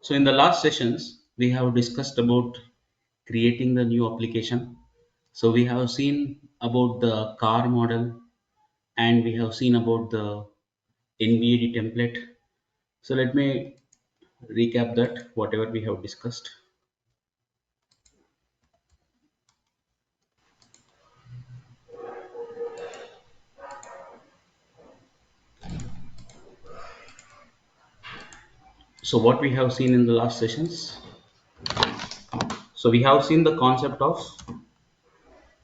So in the last sessions, we have discussed about creating the new application. So we have seen about the car model and we have seen about the NVAD template. So let me recap that whatever we have discussed. So what we have seen in the last sessions. So we have seen the concept of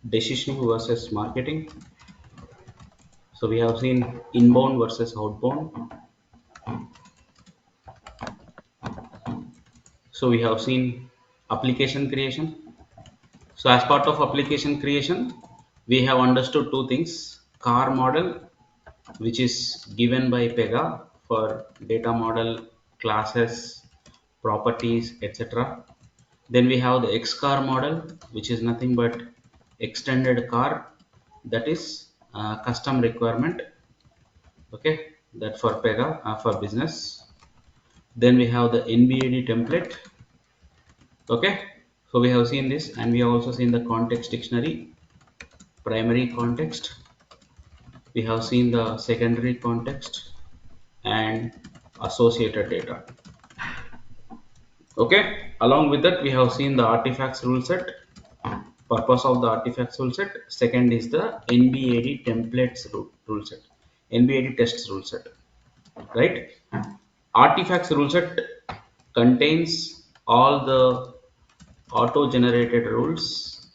decisioning versus marketing. So we have seen inbound versus outbound. So we have seen application creation. So as part of application creation, we have understood two things: car model, which is given by Pega for data model, classes, properties, etc. Then we have the X car model, which is nothing but extended car, that is custom requirement. Okay, that for Pega for business. Then we have the NBAD template. Okay, so we have seen this, and we have also seen the context dictionary, primary context. We have seen the secondary context and associated data. Okay, along with that, we have seen the artifacts rule set. Purpose of the artifacts rule set. Second is the NBAD templates rule set, NBAD tests rule set. Right? Artifacts rule set contains all the auto-generated rules,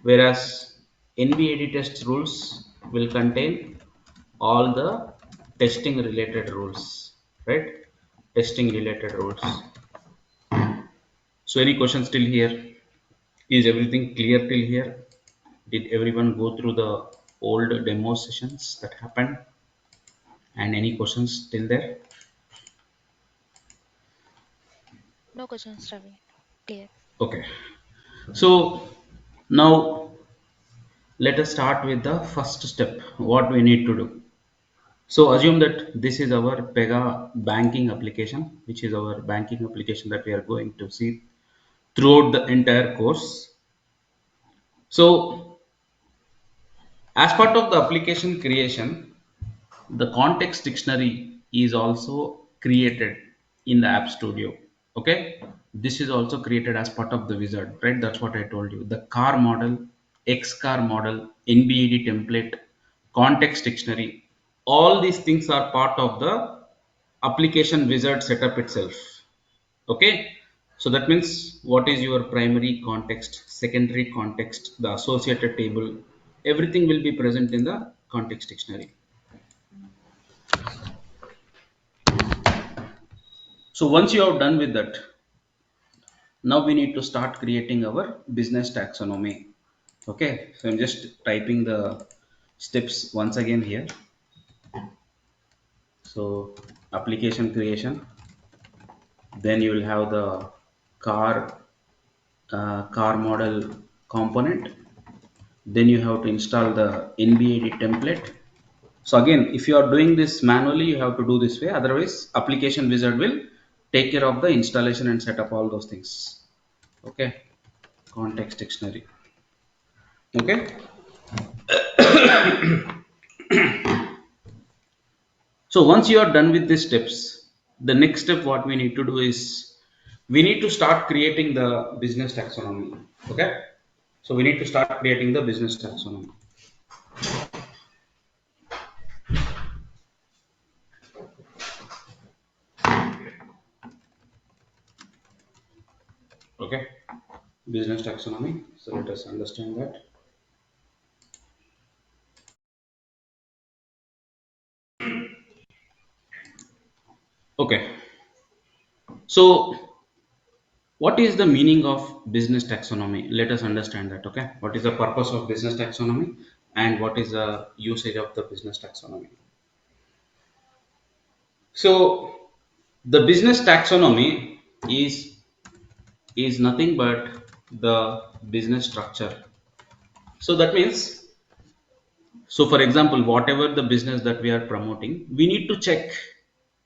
whereas NBAD test rules will contain all the testing related rules, right? Testing related rules. So any questions till here? Is everything clear till here? Did everyone go through the old demo sessions that happened, and any questions till there? No questions, Ravi. Clear. Okay, so now let us start with the first step, what we need to do. So assume that this is our Pega banking application, which is our banking application that we are going to see throughout the entire course. So as part of the application creation, the context dictionary is also created in the App Studio. Okay, this is also created as part of the wizard, right? That's what I told you. The car model, X car model, NBAD template, context dictionary, all these things are part of the application wizard setup itself. Okay, so that means what is your primary context, secondary context, the associated table, everything will be present in the context dictionary. So once you have done with that, now we need to start creating our business taxonomy. Okay, so I'm just typing the steps once again here. So application creation, then you will have the car car model component, then you have to install the NBAD template. So again, if you are doing this manually, you have to do this way, otherwise application wizard will take care of the installation and set up all those things. Okay, context dictionary. Okay, so once you are done with these steps, the next step what we need to do is we need to start creating the business taxonomy. Okay, so we need to start creating the business taxonomy. Okay, business taxonomy, so let us understand that. Okay, so what is the meaning of business taxonomy? Let us understand that. Okay, what is the purpose of business taxonomy and what is the usage of the business taxonomy? So the business taxonomy is nothing but the business structure. So that means, so for example, whatever the business that we are promoting, we need to check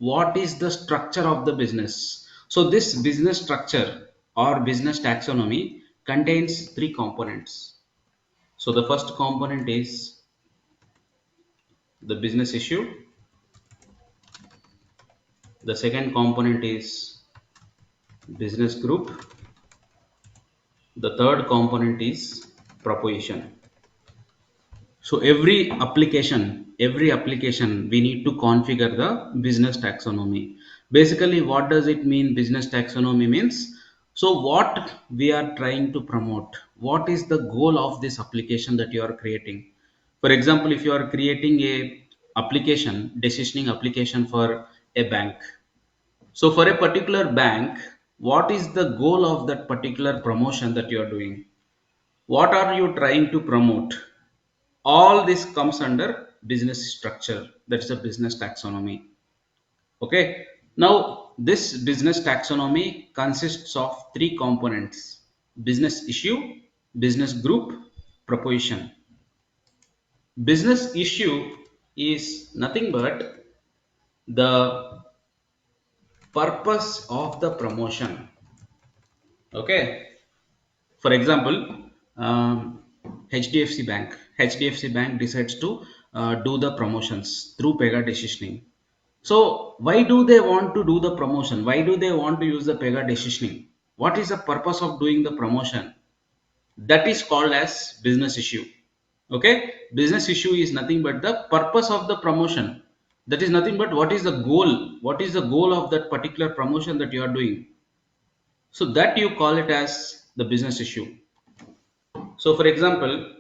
what is the structure of the business. So this business structure or business taxonomy contains three components. So the first component is the business issue, the second component is business group, the third component is proposition. So every application, we need to configure the business taxonomy. Basically, what does it mean? Business taxonomy means, so what we are trying to promote, what is the goal of this application that you are creating. For example, if you are creating a application, decisioning application for a bank. So for a particular bank, what is the goal of that particular promotion that you are doing? What are you trying to promote? All this comes under business structure, that's the business taxonomy. Okay, now this business taxonomy consists of three components: business issue, business group, proposition. Business issue is nothing but the purpose of the promotion. Okay, for example, um, HDFC Bank decides to do the promotions through Pega Decisioning. So why do they want to do the promotion? Why do they want to use the Pega Decisioning? What is the purpose of doing the promotion? That is called as business issue. Okay, business issue is nothing but the purpose of the promotion. That is nothing but what is the goal? What is the goal of that particular promotion that you are doing? So that you call it as the business issue. So for example,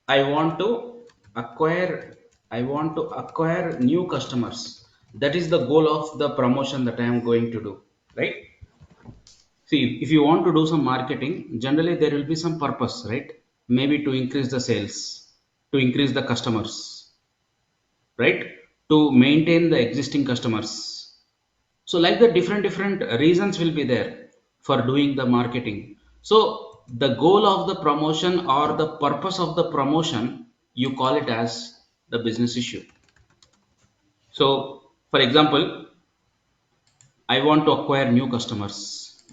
I want to acquire I want to acquire new customers. That is the goal of the promotion that I am going to do, right? See, if you want to do some marketing, generally there will be some purpose, right? Maybe to increase the sales, to increase the customers, right? To maintain the existing customers. So like the different reasons will be there for doing the marketing. So the goal of the promotion or the purpose of the promotion, you call it as the business issue. So for example, I want to acquire new customers.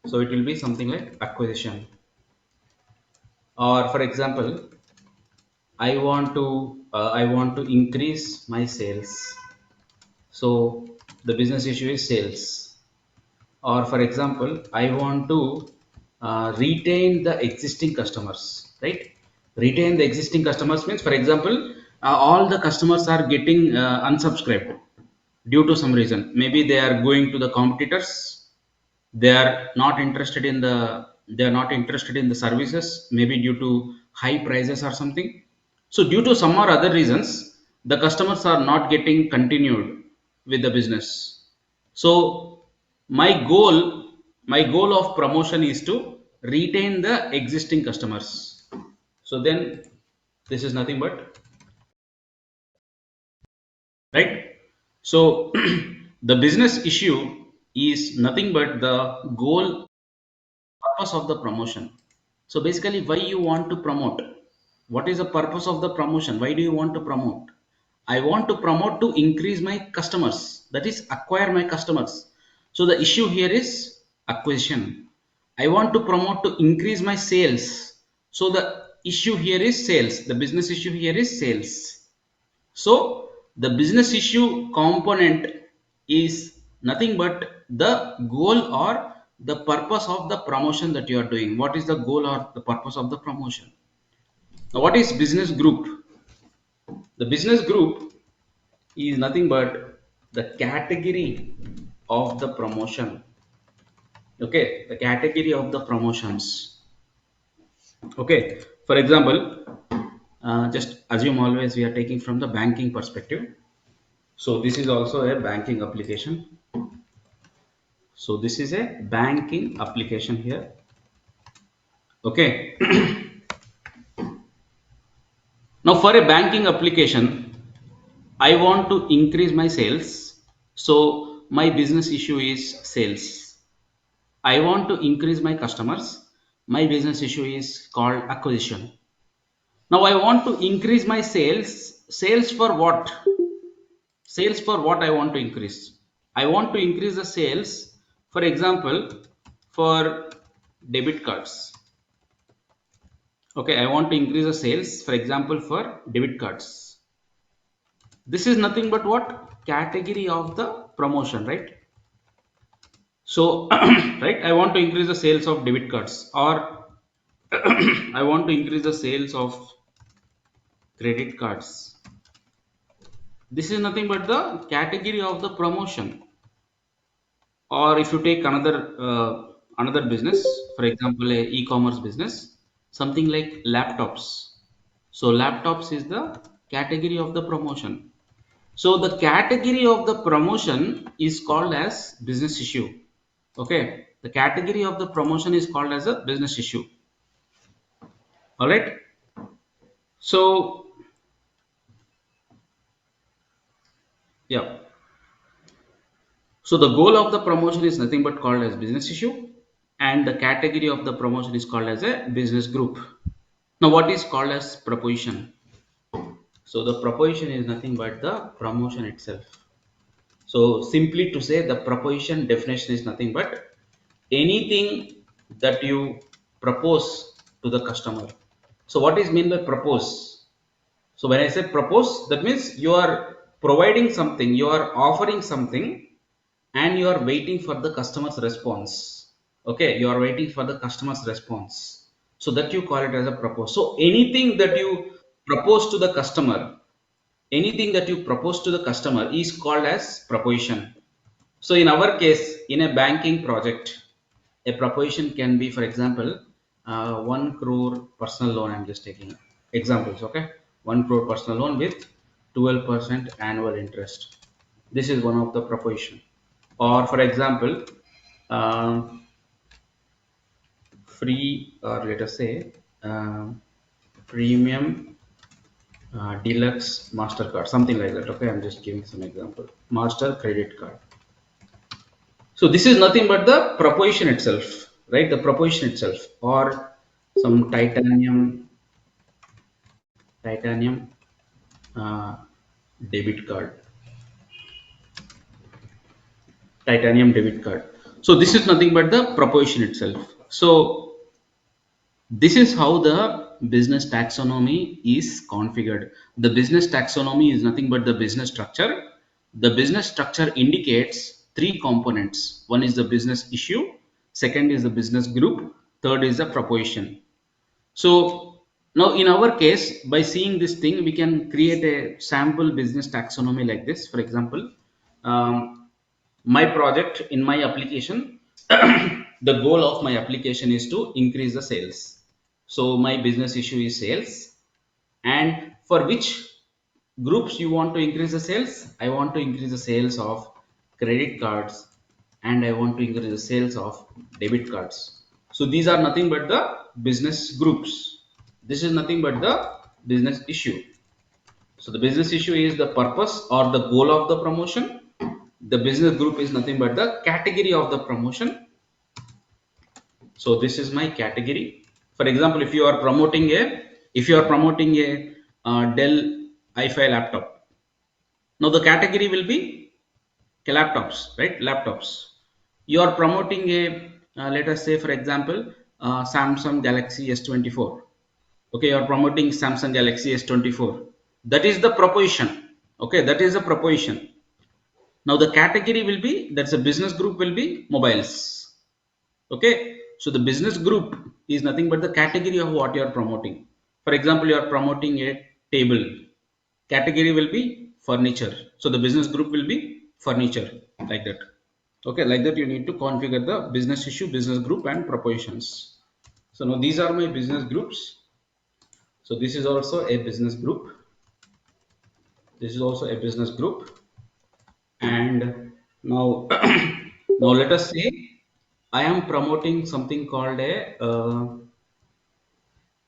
So it will be something like acquisition. Or for example, I want to increase my sales. So the business issue is sales. Or for example, I want to retain the existing customers, right? Retain the existing customers means, for example, all the customers are getting unsubscribed due to some reason. Maybe they are going to the competitors, they are not interested in the services, maybe due to high prices or something. So due to some or other reasons, the customers are not getting continued with the business. So my goal of promotion is to retain the existing customers. So then this is nothing but, right? So the business issue is nothing but the goal, purpose of the promotion. So basically, why you want to promote? What is the purpose of the promotion? Why do you want to promote? I want to promote to increase my customers, that is acquire my customers. So the issue here is acquisition. I want to promote to increase my sales. So the issue here is sales. The business issue here is sales. So the business issue component is nothing but the goal or the purpose of the promotion that you are doing. What is the goal or the purpose of the promotion? Now, what is business group? The business group is nothing but the category of the promotion. Okay, the category of the promotions. Okay, for example, just assume always we are taking from the banking perspective. So this is also a banking application. So this is a banking application here. Okay. Now for a banking application, I want to increase my sales. So my business issue is sales. I want to increase my customers. My business issue is called acquisition. Now I want to increase my sales. Sales for what? Sales for what I want to increase? I want to increase the sales, for example, for debit cards. Okay, I want to increase the sales, for example, for debit cards. This is nothing but what? Category of the promotion, right? So right, I want to increase the sales of debit cards, or I want to increase the sales of credit cards. This is nothing but the category of the promotion. Or if you take another business, for example, a e-commerce business, something like laptops. So laptops is the category of the promotion. So the category of the promotion is called as business issue. Okay, the category of the promotion is called as a business issue. All right. So yeah, so the goal of the promotion is nothing but called as business issue, and the category of the promotion is called as a business group. Now, what is called as proposition? So the proposition is nothing but the promotion itself. So simply to say, the proposition definition is nothing but anything that you propose to the customer. So what is mean by propose? So when I say propose, that means you are providing something, you are offering something, and you are waiting for the customer's response. Okay, you are waiting for the customer's response. So that you call it as a propose. So anything that you propose to the customer, anything that you propose to the customer is called as proposition. So in our case, in a banking project, a proposition can be, for example, 1 crore personal loan. I'm just taking examples. Okay, 1 crore personal loan with 12% annual interest. This is one of the proposition. Or for example, free, or let us say premium deluxe mastercard, something like that. Okay, I'm just giving some example. Master credit card. So this is nothing but the proposition itself, right? The proposition itself. Or some titanium uh, debit card, titanium debit card. So this is nothing but the proposition itself. So this is how the business taxonomy is configured. The business taxonomy is nothing but the business structure. The business structure indicates three components. One is the business issue, second is the business group, third is the proposition. So now in our case, by seeing this thing, we can create a sample business taxonomy like this. For example, my project in my application, the goal of my application is to increase the sales. So my business issue is sales. And for which groups you want to increase the sales? I want to increase the sales of credit cards, and I want to increase the sales of debit cards. So these are nothing but the business groups. This is nothing but the business issue. So the business issue is the purpose or the goal of the promotion. The business group is nothing but the category of the promotion. So this is my category. For example, if you are promoting a Dell i5 laptop, now the category will be laptops, right? Laptops. You are promoting a let us say, for example, Samsung Galaxy S24. Okay, you are promoting Samsung Galaxy S24. That is the proposition. Okay, that is the proposition. Now the category will be, that's a business group, will be mobiles. Okay, so the business group is nothing but the category of what you are promoting. For example, you are promoting a table, category will be furniture, so the business group will be furniture, like that. Okay, like that you need to configure the business issue, business group, and propositions. So now these are my business groups. So this is also a business group, this is also a business group. And now now let us say I am promoting something called a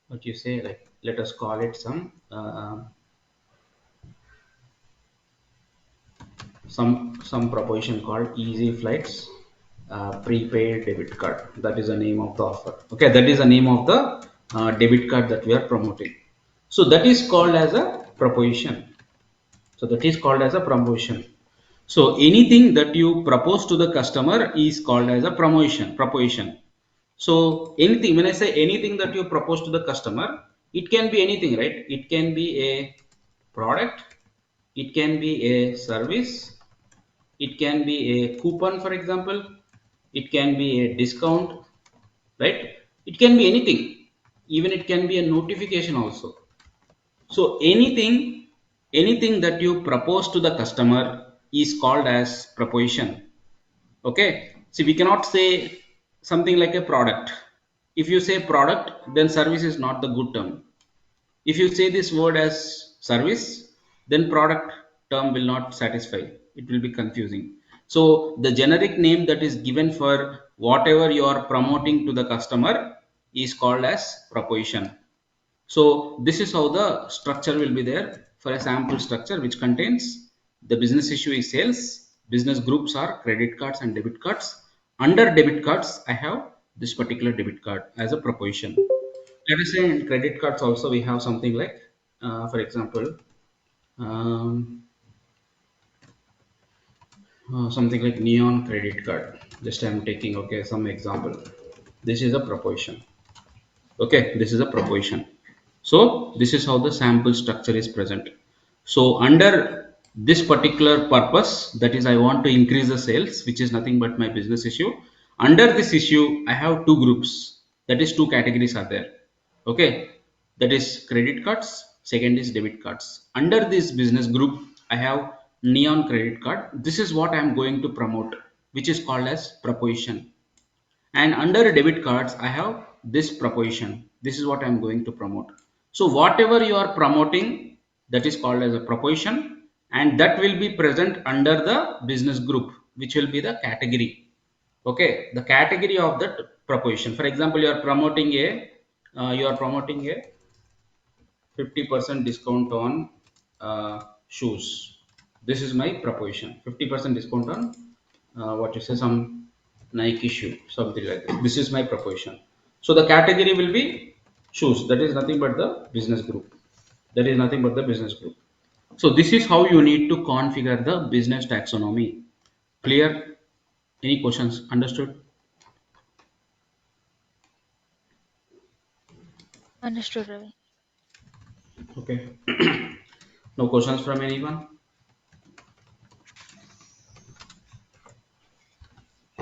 what you say, like, let us call it some proposition called easy flights prepaid debit card. That is the name of the offer. Okay, that is the name of the debit card that we are promoting. So that is called as a proposition. So that is called as a promotion. So anything that you propose to the customer is called as a proposition. So anything, when I say anything that you propose to the customer, it can be anything, right? It can be a product, it can be a service, it can be a coupon, for example, it can be a discount, right? It can be anything. Even it can be a notification also. So anything that you propose to the customer is called as proposition. Okay. See, we cannot say something like a product. If you say product, then service is not the good term. If you say this word as service, then product term will not satisfy. It will be confusing. So the generic name that is given for whatever you are promoting to the customer is called as proposition. So this is how the structure will be there for a sample structure, which contains the business issue is sales, business groups are credit cards and debit cards. Under debit cards, I have this particular debit card as a proposition. Let us say in credit cards also we have something like, for example, um, something like neon credit card. Just I am taking, okay, some example. This is a proposition. Okay, this is a proposition. So this is how the sample structure is present. So under this particular purpose, that is I want to increase the sales, which is nothing but my business issue. Under this issue I have two groups, that is two categories are there. Okay, that is credit cards, second is debit cards. Under this business group I have neon credit card. This is what I am going to promote, which is called as proposition. And under debit cards I have this proposition. This is what I am going to promote. So whatever you are promoting, that is called as a proposition, and that will be present under the business group, which will be the category. Okay, the category of that proposition. For example, you are promoting a 50% discount on shoes. This is my proposition. 50% discount on what you say, some Nike shoe, something like that. This is my proposition. So the category will be shoes. That is nothing but the business group. That is nothing but the business group. So this is how you need to configure the business taxonomy. Clear? Any questions? Understood? Understood, Ravi. Okay. No questions from anyone?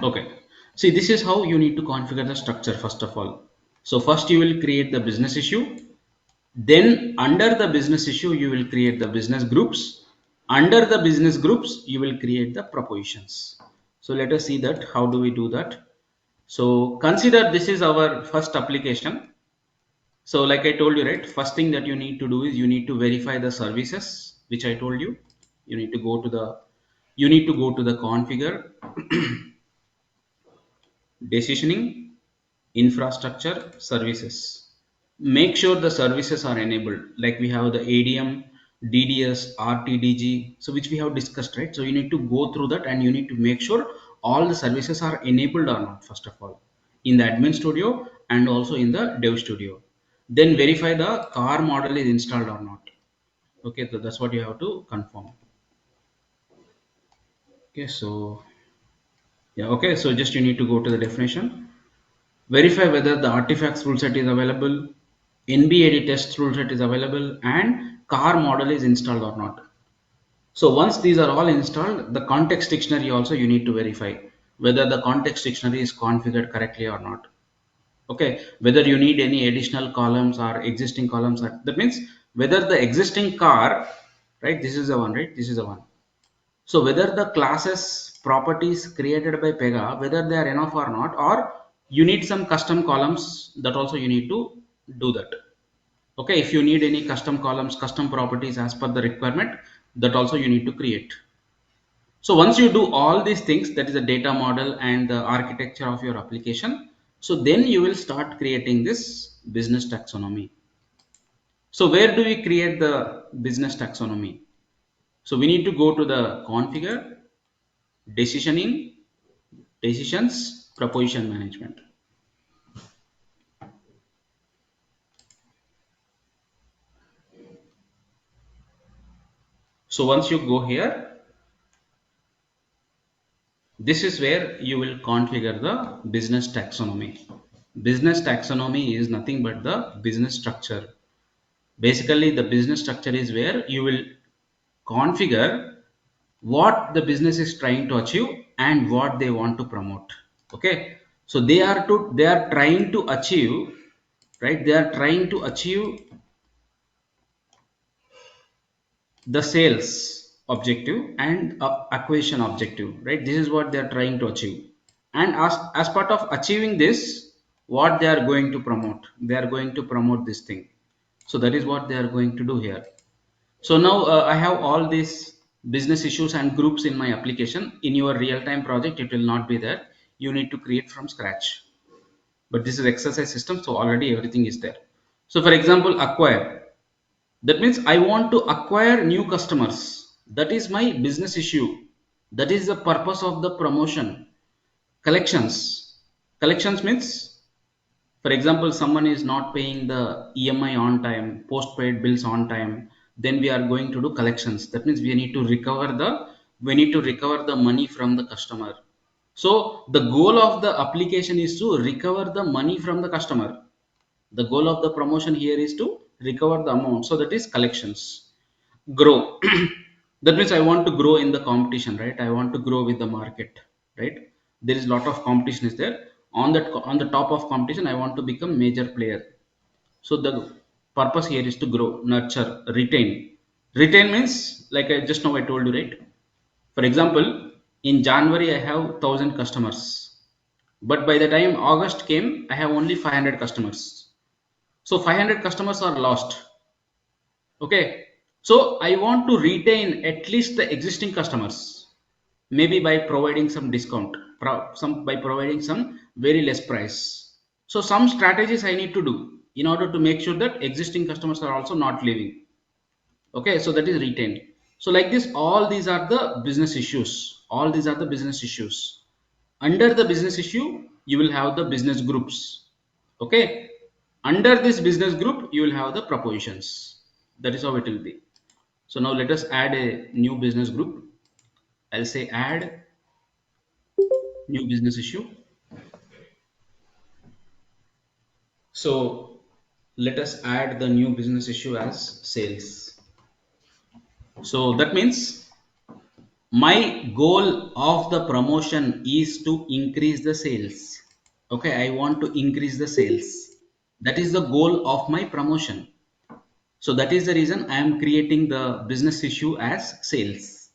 Okay. See, this is how you need to configure the structure first of all. So first you will create the business issue. Then under the business issue, you will create the business groups. Under the business groups, you will create the propositions. So let us see that. How do we do that? So consider this is our first application. So like I told you, right, first thing that you need to do is you need to verify the services, which I told you. You need to go to the configure, decisioning, infrastructure, services. Make sure the services are enabled, like we have the ADM, DDS, RTDG, so which we have discussed, right? So you need to go through that and you need to make sure all the services are enabled or not, first of all, in the admin studio and also in the dev studio. Then verify the car model is installed or not. Okay, so that's what you have to confirm. Okay, so yeah, okay, so just you need to go to the definition. Verify whether the artifacts rule set is available, NBAD test rule set is available, and car model is installed or not. So once these are all installed, the context dictionary also you need to verify whether the context dictionary is configured correctly or not. Okay, whether you need any additional columns or existing columns. That means whether the existing car, right? This is the one, right? This is the one. So whether the classes properties created by Pega, whether they are enough or not, or you need some custom columns, that also you need to do that. Okay, if you need any custom columns, custom properties as per the requirement, that also you need to create. So once you do all these things, that is the data model and the architecture of your application. So then you will start creating this business taxonomy. So where do we create the business taxonomy? So we need to go to the configure, decisioning, decisions, proposition management. So once you go here, this is where you will configure the business taxonomy. Business taxonomy is nothing but the business structure. Basically, the business structure is where you will configure what the business is trying to achieve and what they want to promote. Okay, so they are trying to achieve, right? They are trying to achieve the sales objective and acquisition objective, right? This is what they are trying to achieve, and as part of achieving this, what they are going to promote, they are going to promote this thing. So that is what they are going to do here. So now I have all these business issues and groups in my application. In your real-time project it will not be there, you need to create from scratch, but this is exercise system, so already everything is there. So for example, acquire, that means I want to acquire new customers. That is my business issue. That is the purpose of the promotion. Collections. Collections means, for example, someone is not paying the EMI on time, postpaid bills on time. Then we are going to do collections. That means we need to recover the money from the customer. So the goal of the application is to recover the money from the customer. The goal of the promotion here is to recover the amount. So that is collections. Grow. That means I want to grow in the competition, right? I want to grow with the market, right? There is a lot of competition is there. On the top of competition, I want to become major player. So the purpose here is to grow, nurture, retain. Retain means, like I just now I told you, right? For example, in January I have 1,000 customers, but by the time August came I have only 500 customers. So 500 customers are lost. Okay, so I want to retain at least the existing customers, maybe by providing some discount, by providing some very less price. So some strategies I need to do in order to make sure that existing customers are also not leaving. Okay, so that is retained. So like this, all these are the business issues. All these are the business issues. Under the business issue you will have the business groups. Okay, under this business group you will have the propositions. That is how it will be. So now let us add a new business group. I'll say add new business issue. So let us add the new business issue as sales. So that means my goal of the promotion is to increase the sales. Okay, I want to increase the sales. That is the goal of my promotion. So that is the reason I am creating the business issue as sales.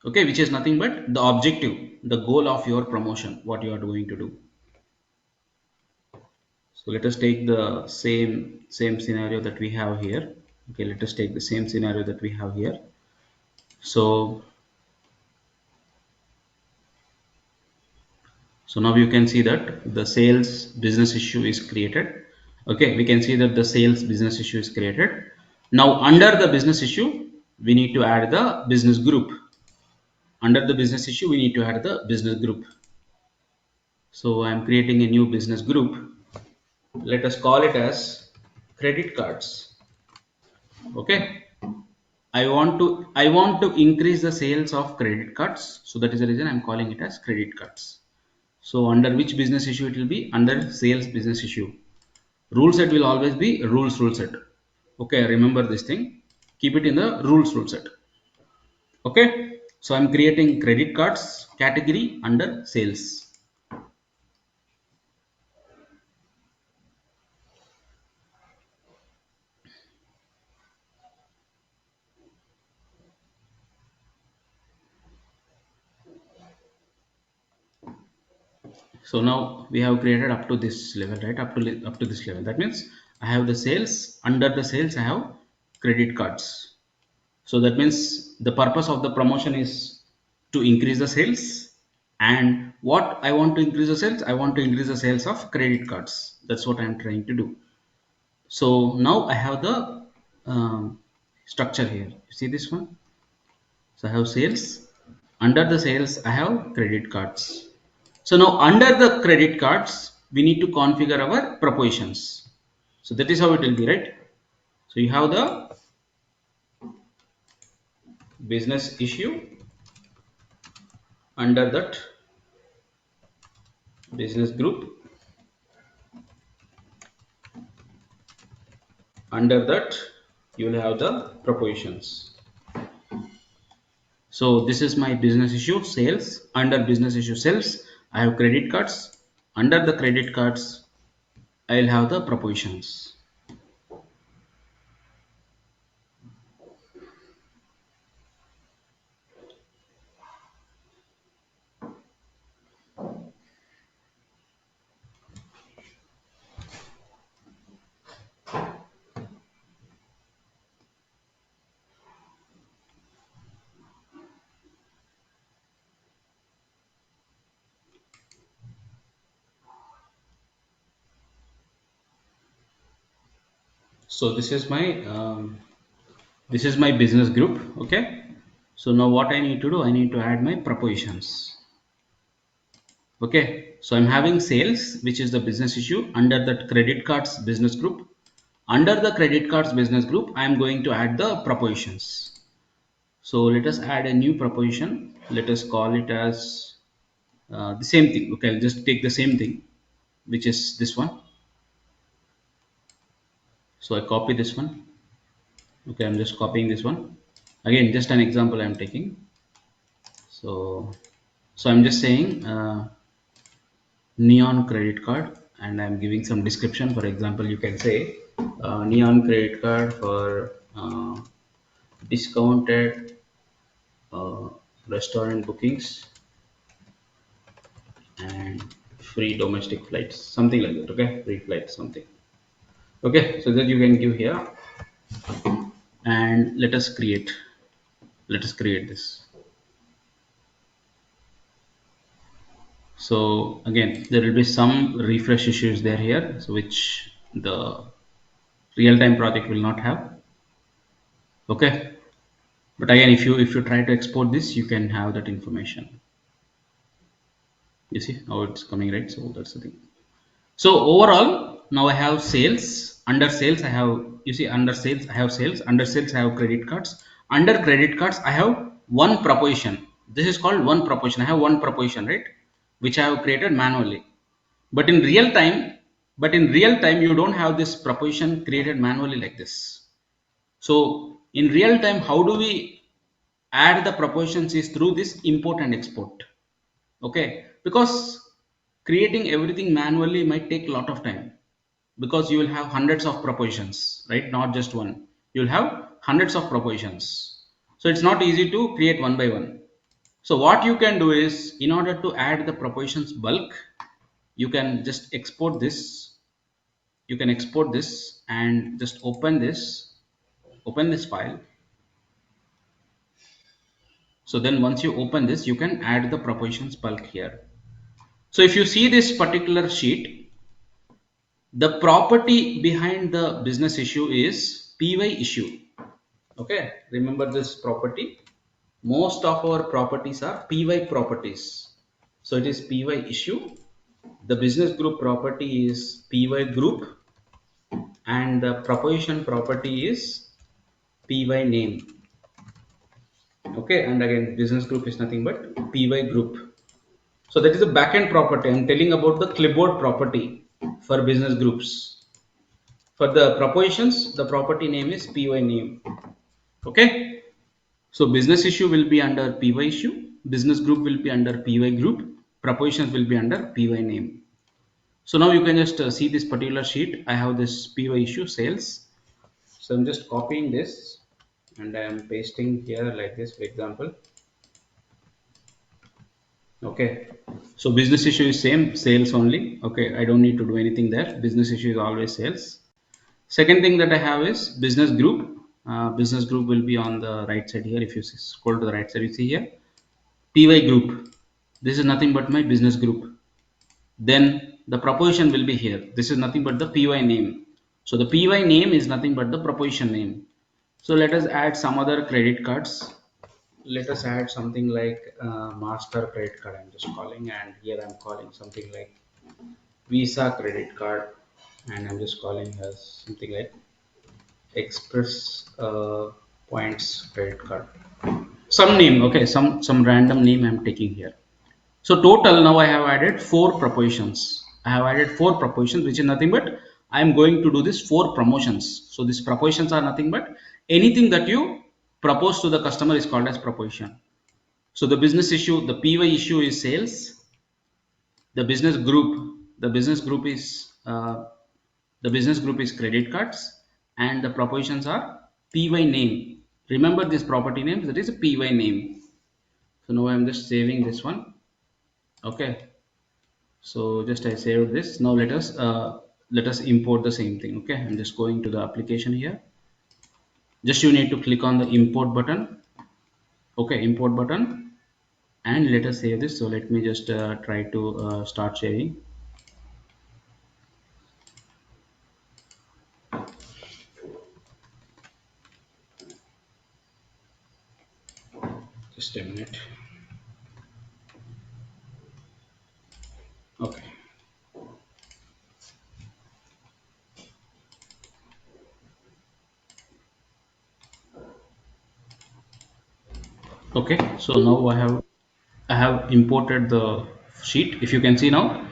Okay, which is nothing but the objective, the goal of your promotion, what you are going to do. So let us take the same scenario that we have here. Okay, let us take the same scenario that we have here. So now you can see that the sales business issue is created. Okay, we can see that the sales business issue is created. Now under the business issue we need to add the business group. Under the business issue we need to add the business group. So I am creating a new business group. Let us call it as credit cards. Okay, I want to increase the sales of credit cards. So that is the reason I'm calling it as credit cards. So under which business issue it will be? Under sales business issue. Rule set will always be rules rule set. Okay, remember this thing. Keep it in the rules rule set. Okay, so I'm creating credit cards category under sales. So now we have created up to this level, right? Up to this level. That means I have the sales. Under the sales I have credit cards. So that means the purpose of the promotion is to increase the sales. And what I want to increase the sales? I want to increase the sales of credit cards. That's what I'm trying to do. So now I have the structure here. You see this one? So I have sales. Under the sales I have credit cards. So now under the credit cards we need to configure our propositions. So that is how it will be, right? So you have the business issue. Under that business group, under that you will have the propositions. So this is my business issue sales. Under business issue sales, I have credit cards. Under the credit cards, I will have the propositions. So this is my business group. Okay. So now what I need to do, I need to add my propositions. Okay. So I'm having sales, which is the business issue. Under that credit cards business group, under the credit cards business group, I am going to add the propositions. So let us add a new proposition. Let us call it as the same thing. Okay, I'll just take the same thing, which is this one. So I copy this one. Okay, I'm just copying this one. Again, just an example I'm taking. So I'm just saying neon credit card, and I'm giving some description. For example, you can say neon credit card for discounted uh, restaurant bookings and free domestic flights, something like that. Okay, free flights, something. Okay, so that you can give here, and let us create this. So again, there will be some refresh issues there here, so which the real-time project will not have. Okay, but again, if you try to export this, you can have that information. You see how it's coming, right? So that's the thing. So overall, now I have sales. Under sales I have, you see, under sales I have sales. Under sales I have credit cards. Under credit cards I have one proposition. This is called one proposition. I have one proposition, right, which I have created manually. But in real time, you don't have this proposition created manually like this. So in real time, how do we add the propositions is through this import and export. Okay, because creating everything manually might take a lot of time, because you will have hundreds of propositions, right? Not just one, you'll have hundreds of propositions. So it's not easy to create one by one. So what you can do is, in order to add the propositions bulk, you can just export this. You can export this and just open this file. So then once you open this, you can add the propositions bulk here. So if you see this particular sheet, the property behind the business issue is PY issue. Okay, remember this property. Most of our properties are PY properties. So it is PY issue. The business group property is PY group, and the proposition property is PY name. Okay, and again, business group is nothing but PY group. So that is a backend property. I'm telling about the clipboard property for business groups. For the propositions, the property name is PY name. Okay. So business issue will be under PY issue. Business group will be under PY group. Propositions will be under PY name. So now you can just see this particular sheet. I have this PY issue sales. So I'm just copying this and I am pasting here like this, for example. Okay. So business issue is same, sales only. Okay. I don't need to do anything there. Business issue is always sales. Second thing that I have is business group. Business group will be on the right side here. If you scroll to the right side, you see here PY group. This is nothing but my business group. Then the proposition will be here. This is nothing but the PY name. So the PY name is nothing but the proposition name. So let us add some other credit cards. Let us add something like master credit card, I'm just calling, and here I'm calling something like Visa credit card, and I'm just calling as something like Express points credit card. some name, okay, some random name I'm taking here. So total now I have added four propositions. I have added four propositions, which is nothing but I am going to do this four promotions. So these propositions are nothing but anything that you propose to the customer is called as proposition. So the business issue, the PY issue is sales. The business group is credit cards, and the propositions are PY name. Remember this property name, that is a PY name. So now I'm just saving this one. Okay. So just I saved this. Now let us import the same thing. Okay. I'm just going to the application here. Just you need to click on the import button. Okay, import button, and let us save this. So let me just try to start sharing. Just a minute. Okay. Okay, so now I have imported the sheet, if you can see now.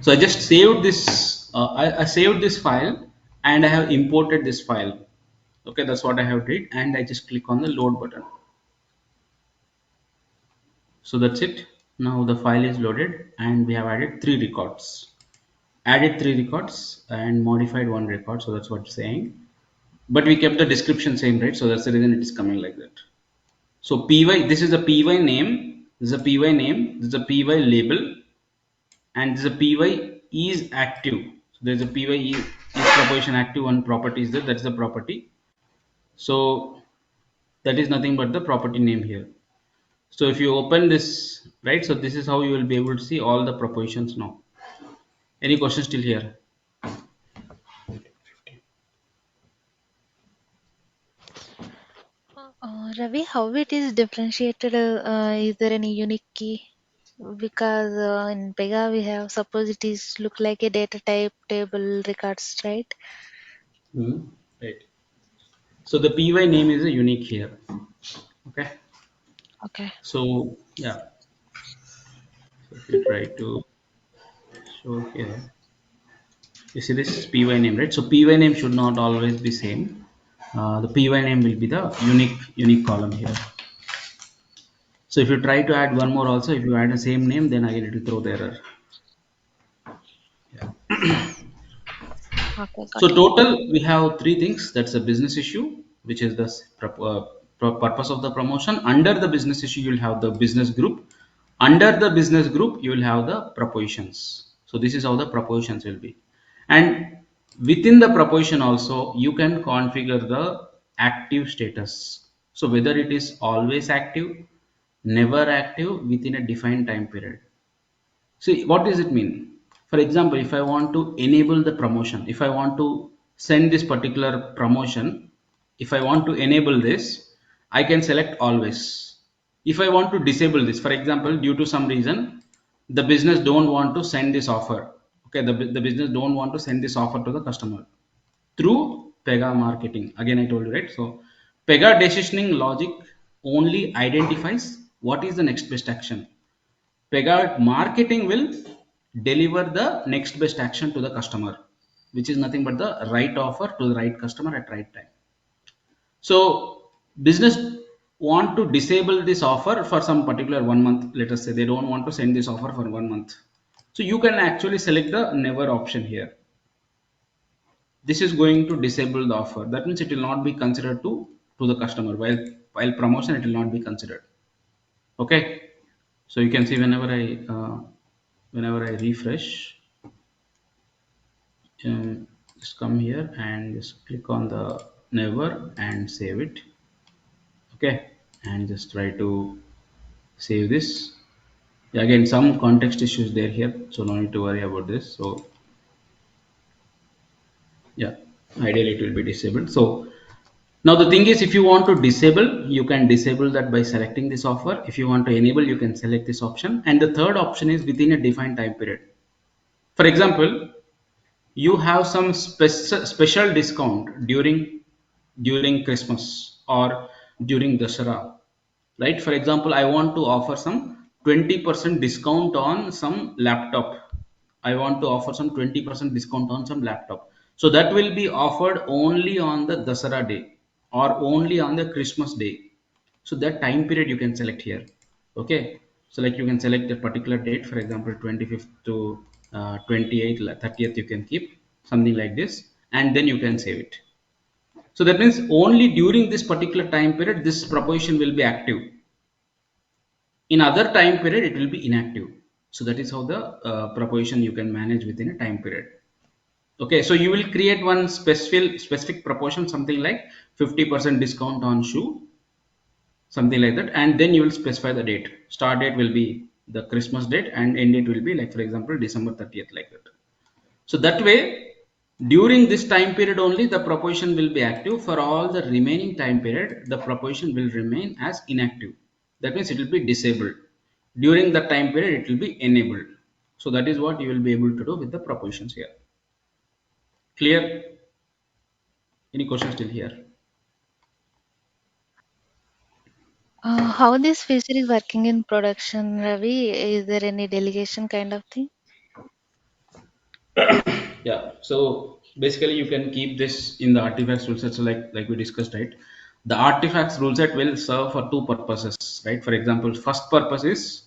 So I just saved this, I saved this file, and I have imported this file. Okay, that's what I have did, and I just click on the load button. So that's it. Now the file is loaded, and we have added three records and modified one record. So that's what it's saying, but we kept the description same, right? So that's the reason it is coming like that. So PY, this is a PY name, this is a PY name, this is a PY label, and this is a PY is active. So there's a PY is proposition active, one property is there, that's the property. So that is nothing but the property name here. So if you open this, right, so this is how you will be able to see all the propositions now. Any questions still here? Ravi, how it is differentiated? Is there any unique key? Because in Pega we have, suppose it is look like a data type table records, right? Right. So the PY name is a unique here. Okay. Okay. So yeah. So if you try to show here, you see this PY name, right? So PY name should not always be same. The PY name will be the unique column here. So if you try to add one more also, if you add the same name, then again it will throw the error. Okay, So got it. total we have three things. That's a business issue, which is the purpose of the promotion. Under the business issue, you will have the business group. Under the business group, you will have the propositions. So this is how the propositions will be. And within the proposition also, you can configure the active status. So whether it is always active, never active within a defined time period. See, what does it mean? For example, if I want to enable the promotion, if I want to send this particular promotion, if I want to enable this, I can select always. If I want to disable this, for example, due to some reason, the business don't want to send this offer. Okay, the business don't want to send this offer to the customer through Pega marketing. Again, I told you, right? So Pega decisioning logic only identifies what is the next best action. Pega marketing will deliver the next best action to the customer, which is nothing but the right offer to the right customer at right time. So business want to disable this offer for some particular 1 month. Let us say they don't want to send this offer for 1 month. So you can actually select the never option here. This is going to disable the offer. That means it will not be considered to the customer, while promotion it will not be considered. Okay. So you can see whenever I refresh, just come here and just click on the never and save it. Okay, and just try to save this. Yeah, again, some context issues there here, so no need to worry about this. So yeah, ideally it will be disabled. So now the thing is, if you want to disable, you can disable that by selecting this offer. If you want to enable, you can select this option. And the third option is within a defined time period. For example, you have some special discount during Christmas or during Dasara. right? For example, I want to offer some 20% discount on some laptop. I want to offer some 20% discount on some laptop. So that will be offered only on the Dasara day or only on the Christmas day. So that time period you can select here. Okay, so like you can select a particular date, for example 25th to 28th, 30th, you can keep something like this, and then you can save it. So that means only during this particular time period this proposition will be active. In other time period it will be inactive. So that is how the proposition you can manage within a time period. Okay, so you will create one specific proposition, something like 50% discount on shoe, something like that, and then you will specify the date. Start date will be the Christmas date and end date will be, like for example, December 30th, like that. So that way, during this time period only the proposition will be active. For all the remaining time period the proposition will remain as inactive. That means it will be disabled. During the time period it will be enabled. So that is what you will be able to do with the propositions here. Clear? Any questions still here? How this feature is working in production, Ravi? Is there any delegation kind of thing? Yeah, so basically you can keep this in the artifacts rule set. So like we discussed, right, the artifacts rule set will serve for two purposes, right? For example, first purpose is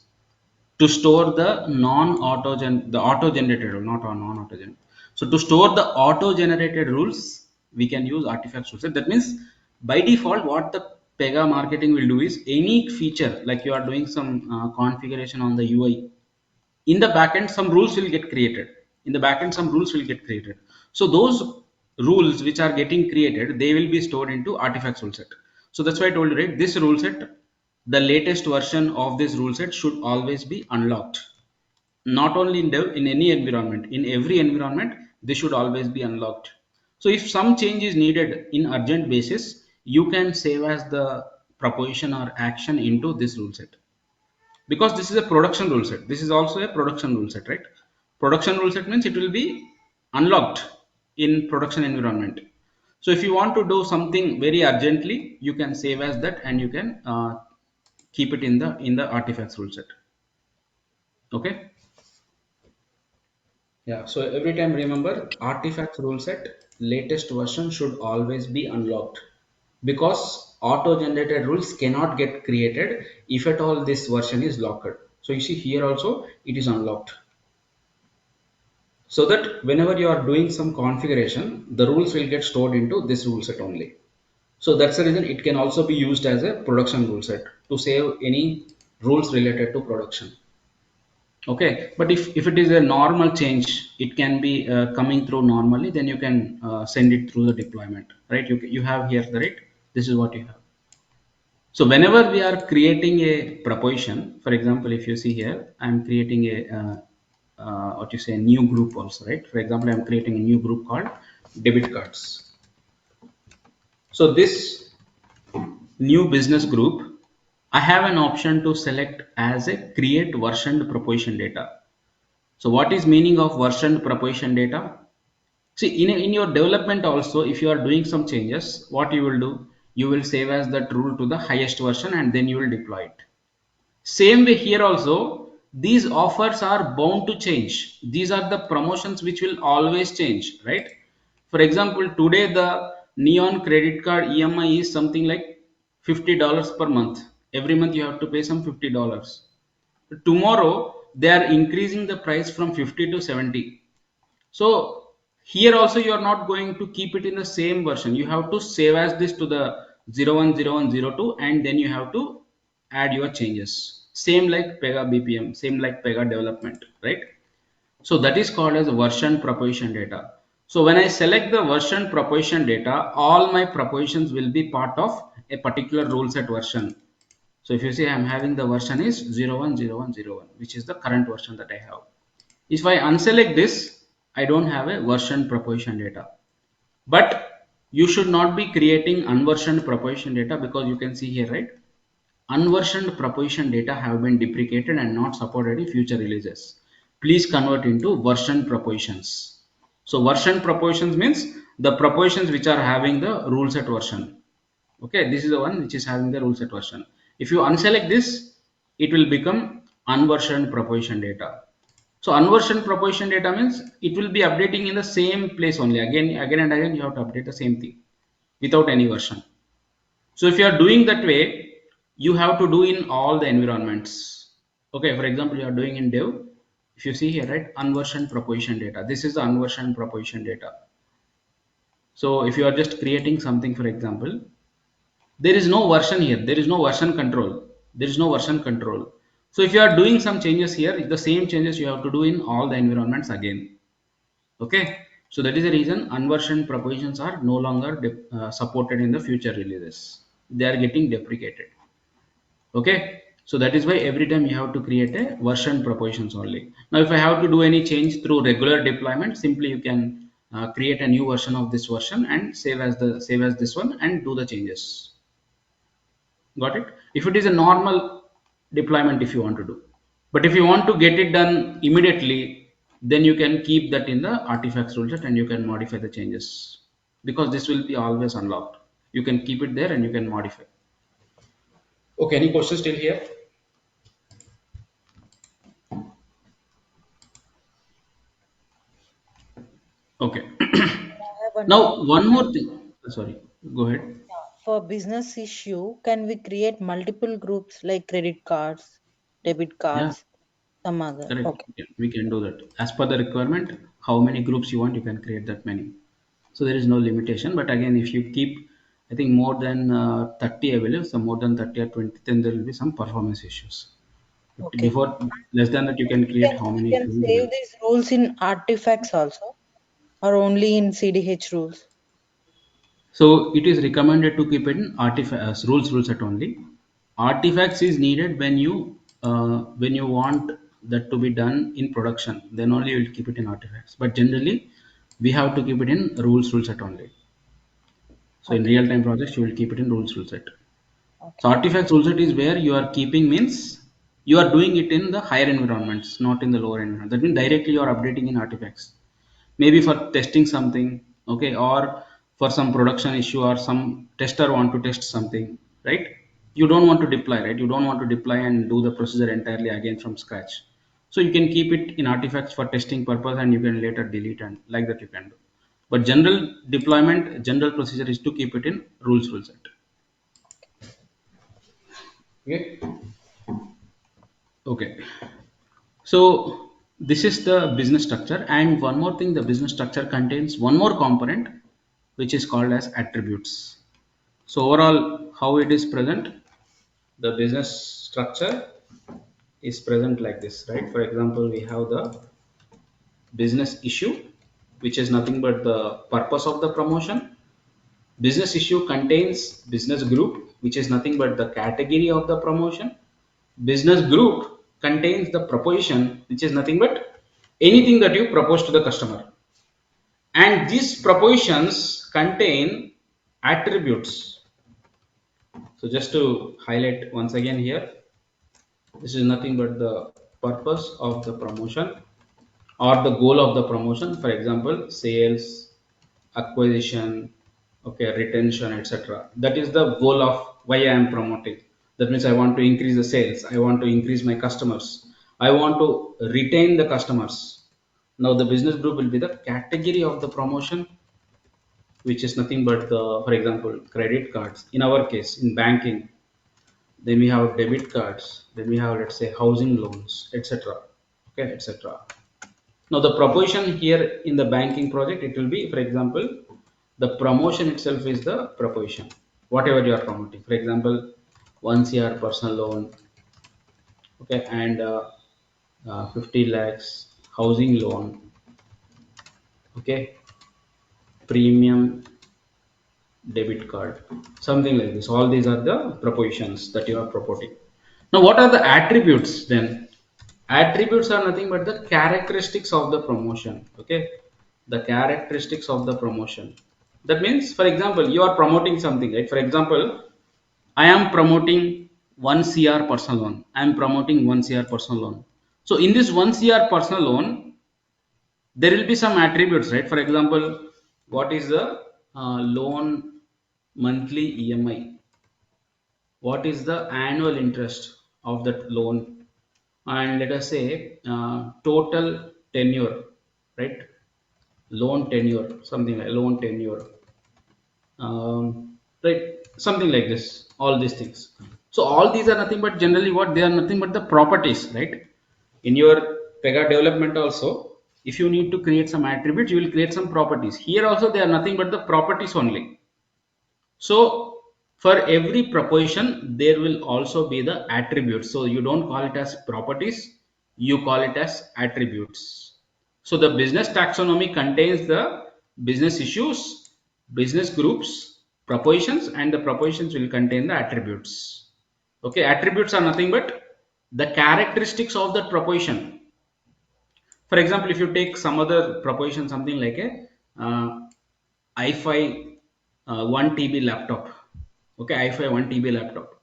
to store the auto generated rule, not on non auto gen. So to store the auto generated rules we can use artifacts rule set. That means by default what the Pega marketing will do is, any feature like you are doing some configuration on the UI, in the backend some rules will get created. In the backend some rules will get created. So those rules which are getting created, they will be stored into artifacts rule set. So that's why I told you, right, this rule set, the latest version of this rule set should always be unlocked. Not only in dev, in any environment, in every environment this should always be unlocked. So if some change is needed in urgent basis, you can save as the proposition or action into this rule set, because this is a production rule set. This is also a production rule set, right? Production rule set means it will be unlocked in production environment. So if you want to do something very urgently, you can save as that and you can keep it in the artifacts rule set. Okay. Yeah, so every time remember, artifacts rule set latest version should always be unlocked, because auto generated rules cannot get created if at all this version is locked. So you see here also it is unlocked, so that whenever you are doing some configuration the rules will get stored into this rule set only. So that's the reason it can also be used as a production rule set to save any rules related to production. Okay, but if it is a normal change, it can be coming through normally, then you can send it through the deployment, right? You have here the rate. This is what you have. So whenever we are creating a proposition, for example, if you see here, I'm creating a what you say, a new group also, right? For example, I'm creating a new group called debit cards. So this new business group, I have an option to select as a create versioned proposition data. So what is meaning of versioned proposition data? See, in your development also, if you are doing some changes, what you will do? You will save as that rule to the highest version and then you will deploy it. Same way here also, these offers are bound to change. These are the promotions which will always change, right? For example, today the Neon credit card EMI is something like $50 per month. Every month you have to pay some $50. Tomorrow they are increasing the price from 50 to 70. So here also you are not going to keep it in the same version. You have to save as this to the 010102 and then you have to add your changes. Same like Pega BPM, same like Pega development, right? So that is called as version proposition data. So when I select the version proposition data, all my propositions will be part of a particular rule set version. So if you see I'm having the version is 010101, which is the current version that I have. If I unselect this, I don't have a version proposition data. But you should not be creating unversioned proposition data, because you can see here, right? Unversioned proposition data have been deprecated and not supported in future releases. Please convert into version propositions. So version propositions means the propositions which are having the rule set version. Okay, this is the one which is having the rule set version. If you unselect this, it will become unversioned proposition data. So unversioned proposition data means it will be updating in the same place only. Again and again, you have to update the same thing without any version. So if you are doing that way, you have to do in all the environments. Okay, for example, you are doing in dev. If you see here, right, unversioned proposition data. This is the unversioned proposition data. So if you are just creating something, for example, there is no version here. There is no version control. There is no version control. So if you are doing some changes here, the same changes you have to do in all the environments again. Okay. So that is the reason unversioned propositions are no longer supported in the future releases. They are getting deprecated. Okay. So that is why every time you have to create a version propositions only. Now if I have to do any change through regular deployment, simply you can create a new version of this version and save as this one and do the changes. Got it? If it is a normal deployment, if you want to do, but if you want to get it done immediately, then you can keep that in the artifacts rule set and you can modify the changes, because this will be always unlocked. You can keep it there and you can modify. Okay, any questions still here? Okay. I have one Now, doubt. one more thing. Sorry, go ahead. For business issue, can we create multiple groups like credit cards, debit Yeah, cards, some other? correct. Okay. We can do that. As per the requirement, how many groups you want, you can create that many. So there is no limitation. But again, if you keep, I think more than 30, I believe, so more than 30 or 20, then there will be some performance issues. But Okay. before less than that, you can create how We many can you save will. these rules in artifacts also, or only in CDH rules. So it is recommended to keep it in artifacts rules set only. Artifacts is needed when you want that to be done in production. Then only you will keep it in artifacts. But generally, we have to keep it in rule set only. So in Okay. real time projects, you will keep it in rule set. So Okay. artifacts rule set is where you are keeping means you are doing it in the higher environments, not in the lower environment. That means directly you are updating in artifacts. Maybe for testing something, okay, or for some production issue or some tester want to test something, right? You don't want to deploy, right? You don't want to deploy and do the procedure entirely again from scratch. So you can keep it in artifacts for testing purpose and you can later delete and like that you can do. But general deployment, general procedure is to keep it in rule set. Okay. Okay. So this is the business structure, and one more thing, the business structure contains one more component which is called as attributes. So overall, how it is present, the business structure is present like this, right? For example, we have the business issue, which is nothing but the purpose of the promotion. Business issue contains business group, which is nothing but the category of the promotion. Business group contains the proposition, which is nothing but anything that you propose to the customer. And these propositions contain attributes. So just to highlight once again here, this is nothing but the purpose of the promotion or the goal of the promotion. For example, sales, acquisition, okay, retention, etc. That is the goal of why I am promoting. That means I want to increase the sales, I want to increase my customers, I want to retain the customers. Now the business group will be the category of the promotion, which is nothing but the, for example, credit cards in our case in banking. Then we have debit cards, then we have, let's say, housing loans, etc. Okay, etc. Now the proposition here in the banking project, it will be, for example, the promotion itself is the proposition, whatever you are promoting. For example, 1 CR personal loan, okay, and 50 lakhs housing loan, okay, premium debit card, something like this. All these are the propositions that you are proposing. Now what are the attributes then? Attributes are nothing but the characteristics of the promotion. Okay, the characteristics of the promotion. That means, for example, you are promoting something, right? For example, I am promoting 1 CR personal loan. I am promoting 1 CR personal loan. So in this 1 CR personal loan, there will be some attributes, right? For example, what is the loan monthly EMI? what is the annual interest of that loan, and let us say total tenure, right? Loan tenure, something like loan tenure, right? Something like this, all these things. So all these are nothing but generally what they are, nothing but the properties, right? In your Pega development also, if you need to create some attributes, you will create some properties. Here also they are nothing but the properties only. So for every proposition, there will also be the attributes. So you don't call it as properties, you call it as attributes. So the business taxonomy contains the business issues, business groups, propositions, and the propositions will contain the attributes. Okay, attributes are nothing but the characteristics of that proposition. For example, if you take some other proposition, something like a i5 1 TB laptop. Okay, i5 1 TB laptop.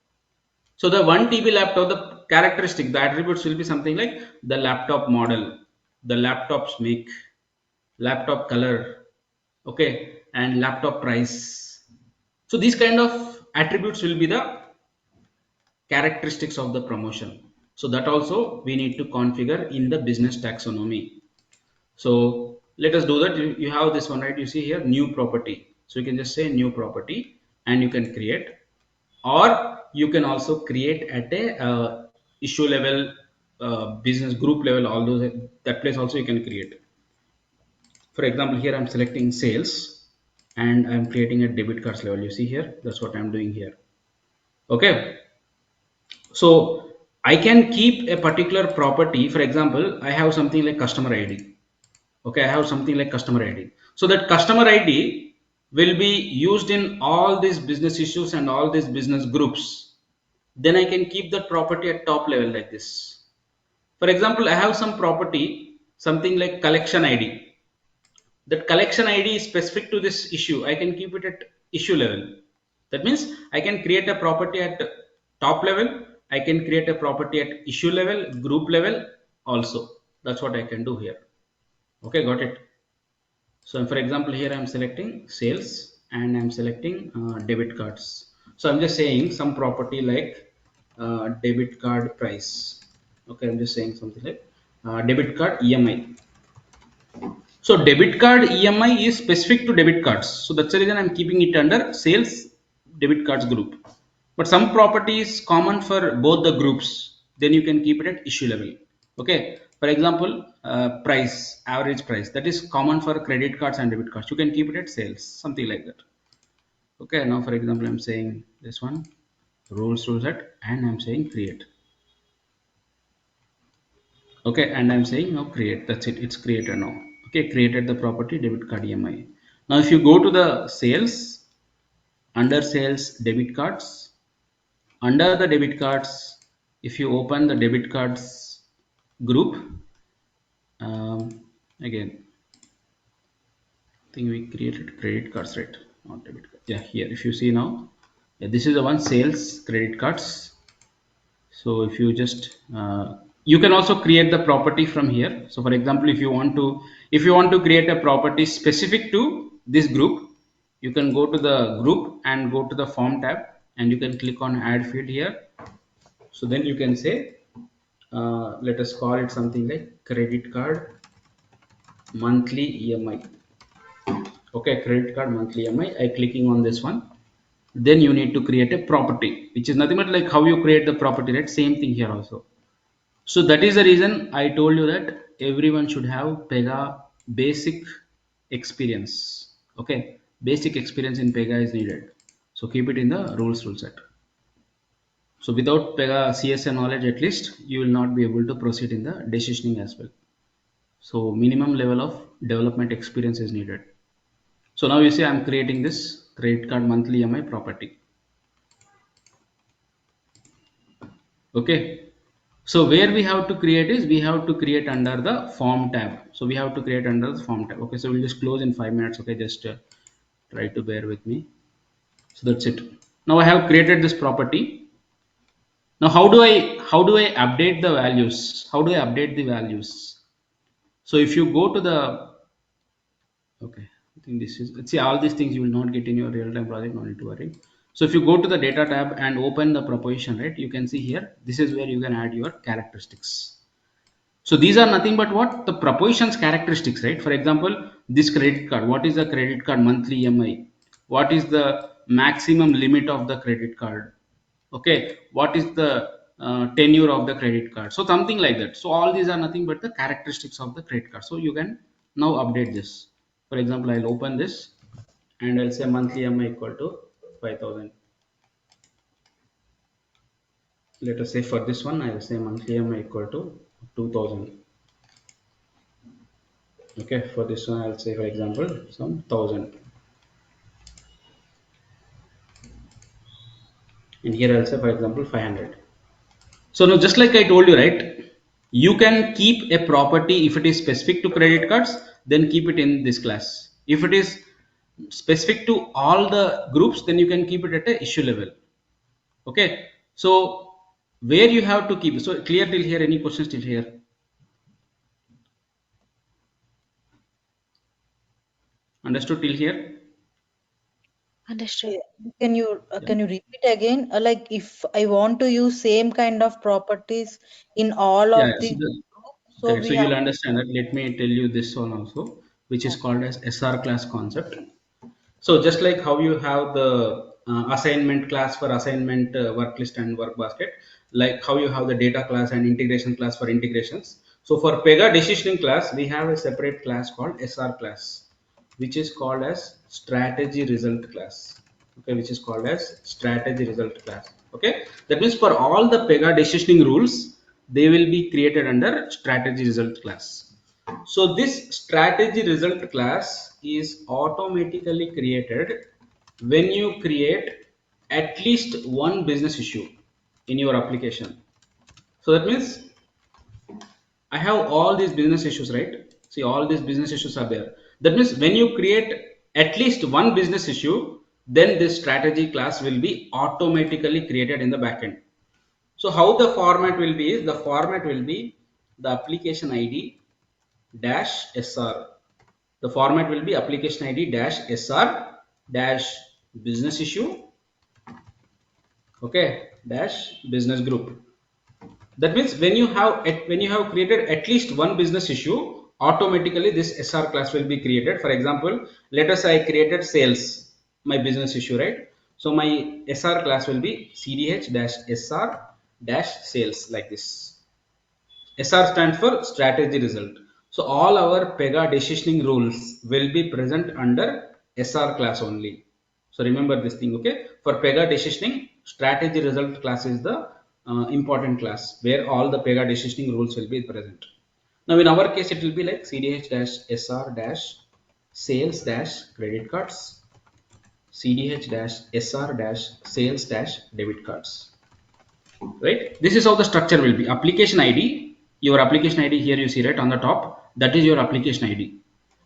So the 1 TB laptop, the characteristic, the attributes will be something like the laptop model, the laptop's make, laptop color, okay, and laptop price. So these kind of attributes will be the characteristics of the promotion. So that also we need to configure in the business taxonomy. So let us do that. You have this one, right? You see here new property. So you can just say new property and you can create, or you can also create at a issue level, business group level, all those, that place also you can create. For example, here I'm selecting sales and I'm creating a debit cards level. You see here, that's what I'm doing here. Okay. So I can keep a particular property. For example, I have something like customer ID. Okay, I have something like customer ID. So that customer ID will be used in all these business issues and all these business groups. Then I can keep that property at top level like this. For example, I have some property, something like collection ID. That collection ID is specific to this issue. I can keep it at issue level. That means I can create a property at top level. I can create a property at issue level, group level also. That's what I can do here. Okay, got it. So for example, here I'm selecting sales and I'm selecting debit cards. So I'm just saying some property like debit card price. Okay, I'm just saying something like debit card EMI. So debit card EMI is specific to debit cards. So that's the reason I'm keeping it under sales debit cards group. But some property is common for both the groups. Then you can keep it at issue level. Okay. For example, price, average price, that is common for credit cards and debit cards. You can keep it at sales, something like that. Okay. Now, for example, I'm saying this one, rules set, and I'm saying create. Okay, and I'm saying now create. That's it. It's created now. Okay, created the property debit card EMI. Now, if you go to the sales, under sales debit cards, under the debit cards, if you open the debit cards group, again, I think we created credit cards, right? Not debit card. Yeah, here. If you see now, yeah, this is the one sales credit cards. So if you just you can also create the property from here. So for example, if you want to create a property specific to this group, you can go to the group and go to the form tab and you can click on add field here. So then you can say let us call it something like credit card monthly EMI. Okay, credit card monthly EMI. I clicking on this one. Then you need to create a property, which is nothing but like how you create the property, right? Same thing here also. So that is the reason I told you that everyone should have Pega basic experience. Okay, basic experience in Pega is needed. So keep it in the rules rule set. So without Pega CSA knowledge, at least you will not be able to proceed in the decisioning as well. So minimum level of development experience is needed. So now you see I'm creating this credit card monthly EMI property. Okay. So where we have to create is we have to create under the form tab. So we have to create under the form tab. Okay. So we'll just close in 5 minutes. Okay. Just try to bear with me. So that's it. Now I have created this property. Now how do I update the values? How do I update the values? So if you go to the, okay, I think this is, see, all these things you will not get in your real-time project, no need to worry. So if you go to the data tab and open the proposition, right, you can see here, this is where you can add your characteristics. So these are nothing but what the propositions characteristics, right? For example, this credit card, what is the credit card monthly EMI? What is the maximum limit of the credit card? Okay, what is the tenure of the credit card? So something like that. So all these are nothing but the characteristics of the credit card. So you can now update this. For example, I'll open this and I'll say monthly EMI equal to 5,000. Let us say for this one, I will say monthly EMI equal to 2,000. Okay, for this one I'll say for example some 1,000, and here I'll say for example 500. So now just like I told you, right, you can keep a property if it is specific to credit cards, then keep it in this class. If it is specific to all the groups, then you can keep it at a issue level. Okay, so where you have to keep, so clear till here? Any questions till here? Understood till here? Understood. Yeah. Can you Yeah, can you repeat again? Like if I want to use same kind of properties in all yeah, of so the the, groups, so correct. we So have. you'll understand that. Let me tell you this one also, which is called as SR class concept. So just like how you have the assignment class for assignment work list and work basket, like how you have the data class and integration class for integrations. So for Pega decisioning class, we have a separate class called SR class, which is called as strategy result class. Okay, which is called as strategy result class. Okay, that means for all the Pega decisioning rules, they will be created under strategy result class. So this strategy result class is automatically created when you create at least one business issue in your application. So that means I have all these business issues, right? See, all these business issues are there. That means when you create at least one business issue, then this strategy class will be automatically created in the backend. So how the format will be is, the format will be the application ID dash SR. The format will be application ID dash SR dash business issue, okay, dash business group. That means when you have created at least one business issue, automatically this SR class will be created. For example, let us say I created sales, my business issue, right? So my SR class will be CDH dash SR dash sales, like this. SR stands for strategy result. So all our Pega decisioning rules will be present under SR class only. So remember this thing, okay? For Pega decisioning, strategy result class is the important class where all the Pega decisioning rules will be present. Now in our case, it will be like CDH dash SR dash sales dash credit cards, CDH dash SR dash sales dash debit cards, right? This is how the structure will be. Application id, your application id here you see, right, on the top, that is your application id.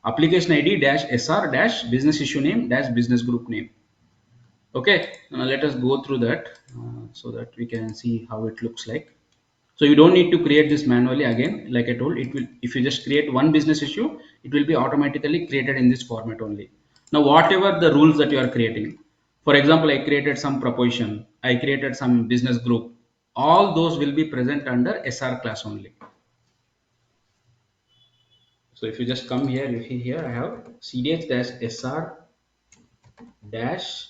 Application id dash sr dash business issue name dash business group name. Okay, let us go through that so that we can see how it looks like. So you don't need to create this manually again. Like I told, it will, if you just create one business issue, it will be automatically created in this format only. Now whatever the rules that you are creating, for example, I created some proposition, I created some business group, all those will be present under SR class only. So if you just come here, you see here I have CDH dash SR dash,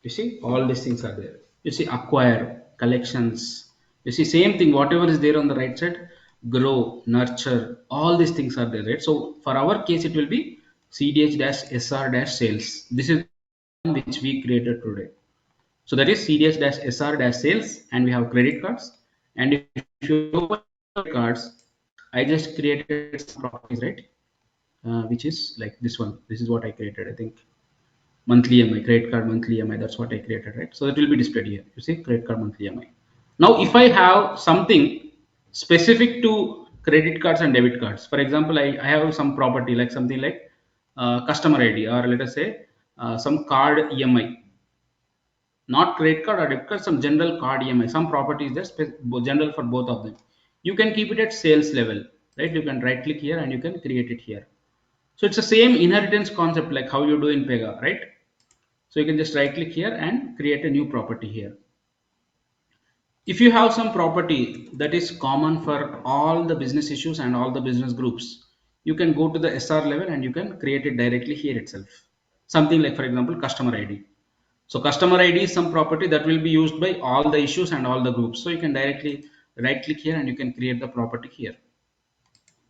you see all these things are there. You see acquire, collections, you see same thing, whatever is there on the right side, grow, nurture, all these things are there, right? So for our case it will be CDH dash SR dash sales. This is which we created today. So that is CDH dash SR dash sales, and we have credit cards. And if you open credit cards, I just created some properties, right? Which is like this one. This is what I created, I think. Monthly EMI, credit card monthly EMI, that's what I created, right? So that will be displayed here. You see, credit card monthly EMI. Now, if I have something specific to credit cards and debit cards, for example, I have some property like something like customer ID, or let us say some card EMI, not credit card or debit card, some general card EMI, some properties there, general for both of them. You can keep it at sales level, right? You can right click here and you can create it here. So it's the same inheritance concept like how you do in Pega, right? So you can just right click here and create a new property here. If you have some property that is common for all the business issues and all the business groups, you can go to the SR level and you can create it directly here itself. Something like, for example, customer ID. So customer ID is some property that will be used by all the issues and all the groups. So you can directly right click here and you can create the property here.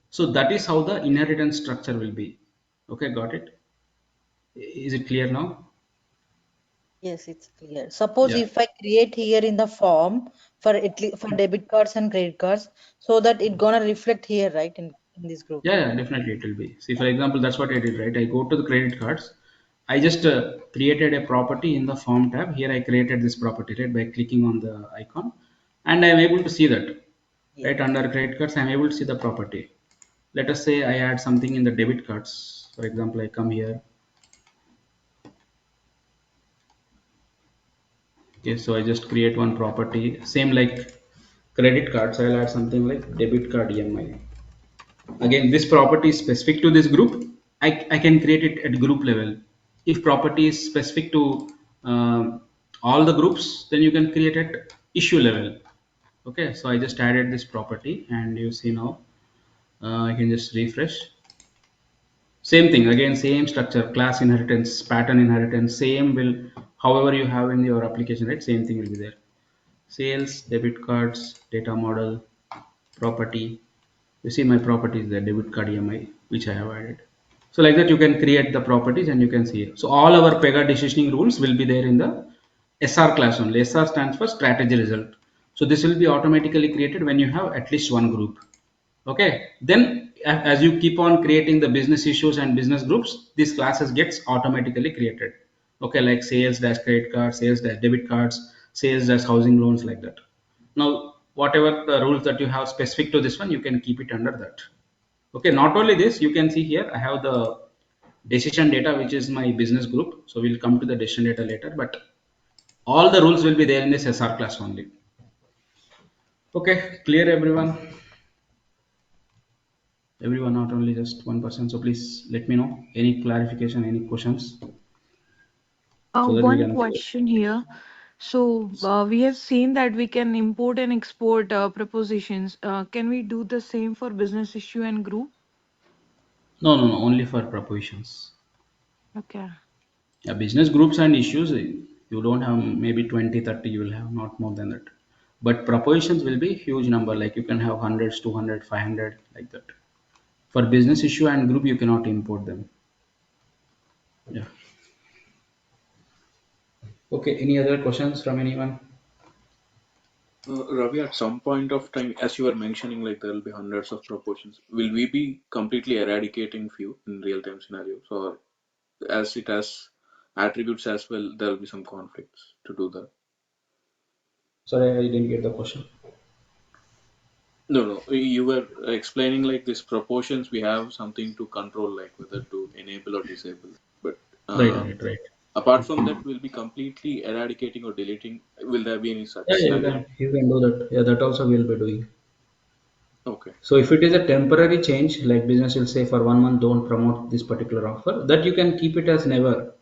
So that is how the inheritance structure will be. Okay, got it? Is it clear now? Yes, it's clear. Suppose Yeah. if I create here in the form for for debit cards and credit cards, so that it gonna reflect here, right, in this group. Yeah, yeah, definitely it will be. See, for example, that's what I did, right? I go to the credit cards. I just created a property in the form tab. Here I created this property, right, by clicking on the icon, and I am able to see that, Yeah. right, under credit cards. I am able to see the property. Let us say I add something in the debit cards. For example, I come here. Okay, so I just create one property. Same like credit cards. I'll add something like debit card EMI. Again, this property is specific to this group. I can create it at group level. If property is specific to all the groups, then you can create at issue level. Okay, so I just added this property and you see now I can just refresh. Same thing again, same structure, class inheritance, pattern inheritance, same will, however you have in your application, right? Same thing will be there. Sales, debit cards, data model, property. You see my properties there, debit card EMI, which I have added. So like that you can create the properties and you can see it. So all our Pega decisioning rules will be there in the SR class only. SR stands for strategy result. So this will be automatically created when you have at least one group. Okay, then as you keep on creating the business issues and business groups, these classes gets automatically created. Okay, like sales dash credit card, sales dash debit cards, sales dash housing loans, like that. Now whatever the rules that you have specific to this one, you can keep it under that. Okay, not only this, you can see here I have the decision data, which is my business group. So we'll come to the decision data later, but all the rules will be there in this SR class only. Okay, clear everyone? Everyone, not only just one person. So please let me know any clarification, any questions, so that we One can. question here. So, we have seen that we can import and export prepositions. Can we do the same for business issue and group? No, no, no, only for propositions. Okay. Yeah, business groups and issues, you don't have maybe 20, 30, you will have not more than that. But propositions will be huge number, like you can have hundreds, 200, 500, like that. For business issue and group, you cannot import them. Yeah. Okay, any other questions from anyone? Ravi, at some point of time, as you were mentioning, like there will be hundreds of proportions. Will we be completely eradicating few in real-time scenarios, or as it has attributes as well, there will be some conflicts to do that? Sorry, I didn't get the question. No, no. You were explaining like these proportions. We have something to control, like whether to enable or disable. But Right, uh, right, right. apart from that, we'll be completely eradicating or deleting. Will there be any such Yeah, yeah, scenario? you can do that. Yeah, that also we'll be doing. Okay. So if it is a temporary change, like business will say for 1 month, don't promote this particular offer, that you can keep it as never.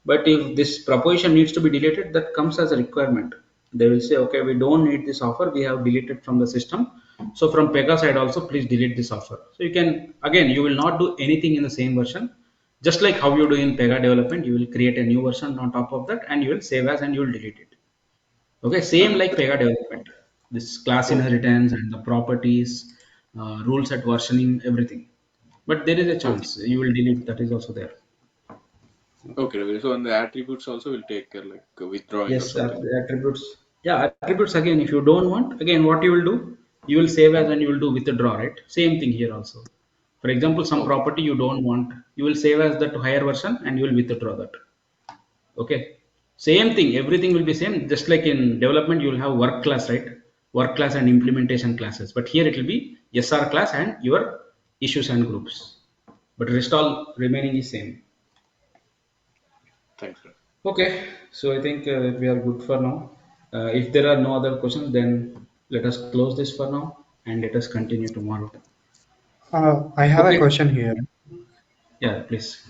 But if this proposition needs to be deleted, that comes as a requirement. They will say, okay, we don't need this offer. We have deleted from the system. So from Pega side also, please delete this offer. So you can, again, you will not do anything in the same version. Just like how you do in Pega development, you will create a new version on top of that and you will save as and you will delete it. Okay, same like Understood. Pega development. This class Okay. inheritance and the properties, rules at versioning, everything. But there is a Okay. chance you will delete. That is also there. Okay, Ravi. So on the attributes also will take care, like withdrawing or Yes, something. attributes. Yeah, attributes again. If you don't want, again, what you will do, you will save as and you will do withdraw, right? Same thing here also. For example, some Okay. property you don't want, you will save as that higher version and you will withdraw that. Okay. Same thing, everything will be same. Just like in development, you will have work class, right? Work class and implementation classes. But here it will be SR class and your issues and groups. But rest all remaining is same. Thanks, Ravi. Okay, so I think we are good for now. If there are no other questions, then let us close this for now and let us continue tomorrow. I have a Okay, question here. yeah, please.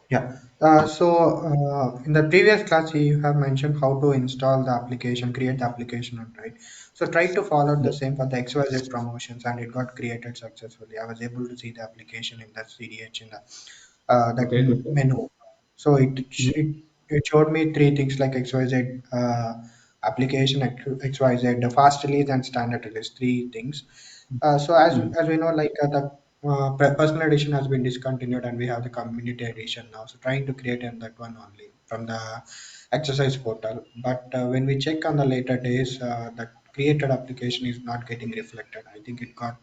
Yeah. In the previous class, you have mentioned how to install the application, create the application, right? So try to follow the same for the XYZ promotions, and it got created successfully. I was able to see the application in the CDH in the Okay, good. menu. So Mhm. it showed me three things like XYZ application, XYZ, the fast release and standard release, three things. So Mhm. as we know, like the personal edition has been discontinued, and we have the community edition now. So trying to create in that one only from the exercise portal. But when we check on the later days, that created application is not getting reflected. I think it got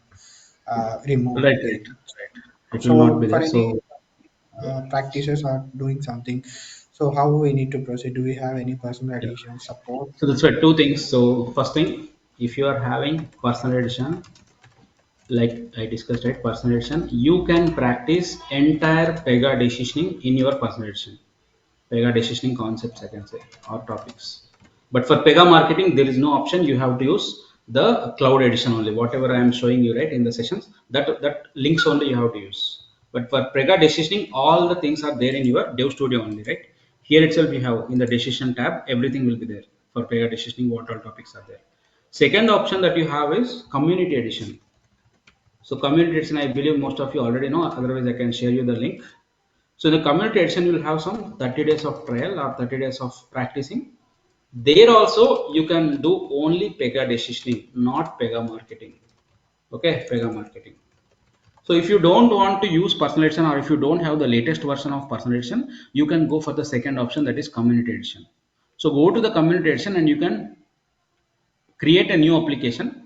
removed Right, right, later. right. It will not So be for there. any So, practices or doing something, so how we need to proceed? Do we have any personal yeah. edition support? So that's why two things. So first thing, if you are having personal edition, like I discussed, right, personal edition, you can practice entire Pega decisioning in your personal edition. Pega decisioning concepts, I can say, or topics. But for Pega marketing, there is no option. You have to use the cloud edition only. Whatever I am showing you, right, in the sessions, that links only you have to use. But for Pega decisioning, all the things are there in your Dev Studio only, right? Here itself, you have in the decision tab, everything will be there for Pega decisioning. What all topics are there? Second option that you have is community edition. So community edition, I believe most of you already know. Otherwise, I can share you the link. So in the community edition, you will have some 30 days of trial or 30 days of practicing. There also you can do only Pega decisioning, not Pega marketing. Okay, Pega marketing. So if you don't want to use personal edition, or if you don't have the latest version of personal edition, you can go for the second option, that is community edition. So go to the community edition and you can create a new application.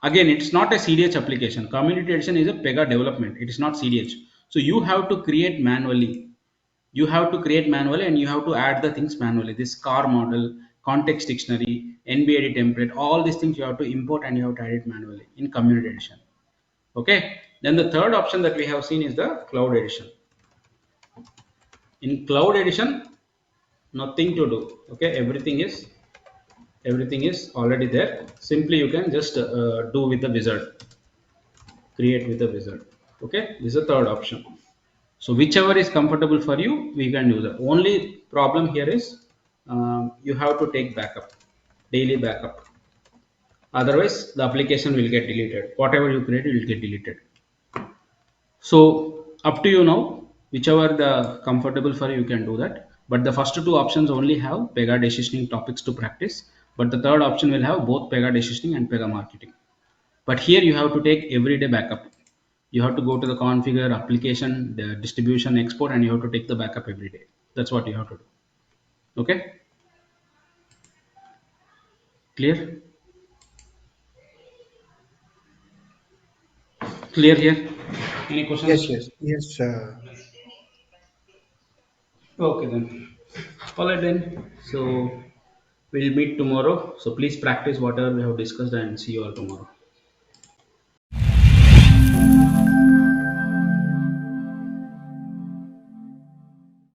Again, it's not a CDH application. Community edition is a Pega development. It is not CDH. So you have to create manually. You have to create manually, and you have to add the things manually. This car model, context dictionary, NBAD template, all these things you have to import and you have to add it manually in community edition. Okay. Then the third option that we have seen is the cloud edition. In cloud edition, nothing to do. Okay, everything is already there. Simply you can just do with the wizard, create with the wizard. Okay, this is the third option. So whichever is comfortable for you, we can do that. Only problem here is you have to take backup, daily backup. Otherwise the application will get deleted. Whatever you create will get deleted. So up to you now, whichever the comfortable for you, you can do that. But the first two options only have Pega decisioning topics to practice, but the third option will have both Pega decisioning and Pega marketing. But here you have to take everyday backup. You have to go to the configure application, the distribution, export, and you have to take the backup every day. That's what you have to do. Okay, clear? Clear here? Any Yes, questions? yes, yes. Okay then. All right then. So we'll meet tomorrow. So please practice whatever we have discussed and see you all tomorrow.